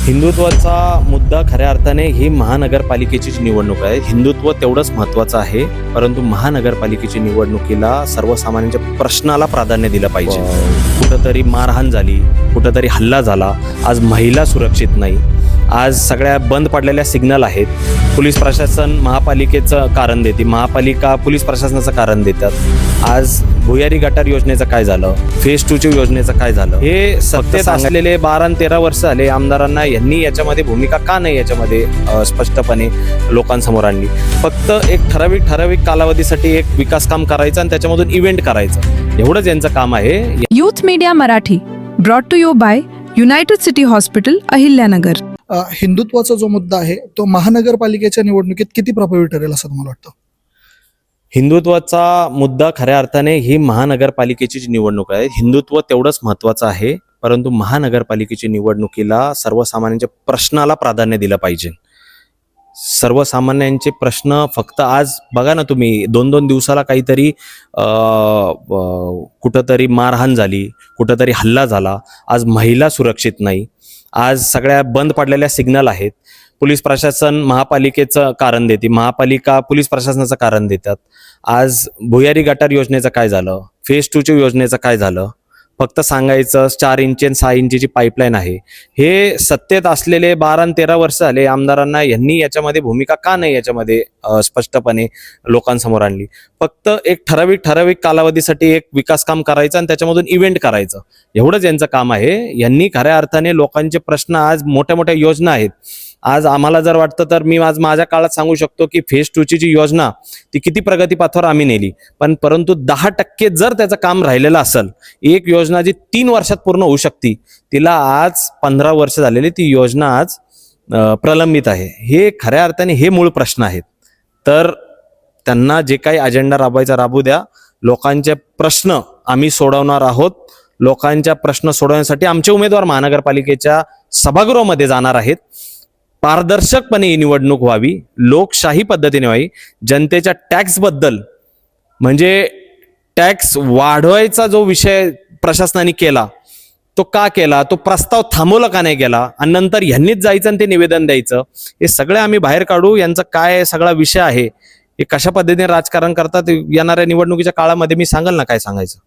हिंदुत्वाचा मुद्दा खऱ्या अर्थाने ही महानगरपालिकेची जी निवडणूक आहे, हिंदुत्व तेवढंच महत्त्वाचं आहे, परंतु महानगरपालिकेची निवडणुकीला सर्वसामान्यांच्या प्रश्नाला प्राधान्य दिलं पाहिजे. कुठंतरी मारहाण झाली, कुठंतरी हल्ला झाला, आज महिला सुरक्षित नाही, आज सगळ्या बंद पडलेल्या सिग्नल आहेत. पोलीस प्रशासन महापालिकेचं कारण देते, महापालिका पोलीस प्रशासनाचं कारण देतात. आज भुयारी गटार योजनेचं काय झालं, फेज 2च्या योजनेचं काय झालं, हे सत्य सांगलेले 12 आणि 13 वर्ष झाले आमदारांना. यांनी याच्यामध्ये भूमिका का नाही याच्यामध्ये स्पष्टपणे लोकांसमोर आणली. फक्त एक ठराविक कालावधीसाठी एक विकास काम करायचं आणि त्याच्यामधून इव्हेंट करायचं, एवढंच यांचं काम आहे. Youth media Marathi brought to you by United City Hospital, Ahilyanagar. हिंदुत्वाचा जो मुद्दा आहे तो महानगरपालिकेच्या निवडणुकीत किती प्रभावी ठरेल असं तुम्हाला वाटतं? हिंदुत्वाचा मुद्दा खऱ्या अर्थाने ही महानगरपालिकेची जी निवडणूक आहे, हिंदुत्व तेवढंच महत्त्वाचं आहे, परंतु महानगरपालिकेची निवडणुकीला सर्वसामान्यांच्या प्रश्नाला प्राधान्य दिलं पाहिजे. सर्वसामान्यांचे प्रश्न फक्त आज बघा ना तुम्ही, 2-2 दिवसाला काहीतरी कुठंतरी मारहाण झाली, कुठंतरी हल्ला झाला, आज महिला सुरक्षित नाही, आज सगळ्या बंद पडलेल्या सिग्नल आहेत. पोलीस प्रशासन महापालिकेचं कारण देते, महापालिका पोलीस प्रशासनाचं कारण देतात. आज भुयारी गटार योजनेचं काय झालं, फेज 2च्या योजनेचं काय झालं, फक्त सांगायचं 4 इंची आणि 6 इंचीची पाईपलाईन आहे. हे सत्तेत असलेले 12 आणि 13 वर्ष झाले आमदारांना. यांनी याच्यामध्ये भूमिका का नाही याच्यामध्ये स्पष्टपणे लोकांसमोर आणली. फक्त एक ठराविक कालावधीसाठी एक विकास काम करायचं आणि त्याच्यामधून इव्हेंट करायचं, एवढंच यांचं काम आहे. यांनी खऱ्या अर्थाने लोकांचे प्रश्न, आज मोठ्या योजना आहेत. आज आम्हाला जर वाटतं तर मी आज माझ्या काळात सांगू शकतो की फेज 2ची जी योजना ती किती प्रगतीपथावर आम्ही नेली, परंतु 10% जर त्याचं काम राहिलेलं असेल, एक योजना जी 3 वर्षात पूर्ण होऊ शकते, तिला आज 15 वर्ष झालेली ती योजना आज प्रलंबित आहे. हे खऱ्या अर्थाने हे मूळ प्रश्न आहेत. तर त्यांना जे काही अजेंडा राबवायचा राबू द्या. लोकांचे प्रश्न आम्ही सोडवणार आहोत. लोकांच्या प्रश्न सोडवण्यासाठी आमचे उमेदवार महानगरपालिकेच्या सभागृहामध्ये जाणार आहेत. पारदर्शकपणे ही निवडणूक व्हावी, लोकशाही पद्धतीने व्हावी. जनतेच्या टॅक्सबद्दल, म्हणजे टॅक्स वाढवायचा जो विषय प्रशासनाने केला तो का केला, तो प्रस्ताव थांबवला का नाही केला, आणि नंतर ह्यांनीच जायचं आणि ते निवेदन द्यायचं, हे सगळे आम्ही बाहेर काढू. यांचा काय सगळा विषय आहे, हे कशा पद्धतीने राजकारण करतात येणाऱ्या निवडणुकीच्या काळामध्ये मी सांगाल ना काय सांगायचं.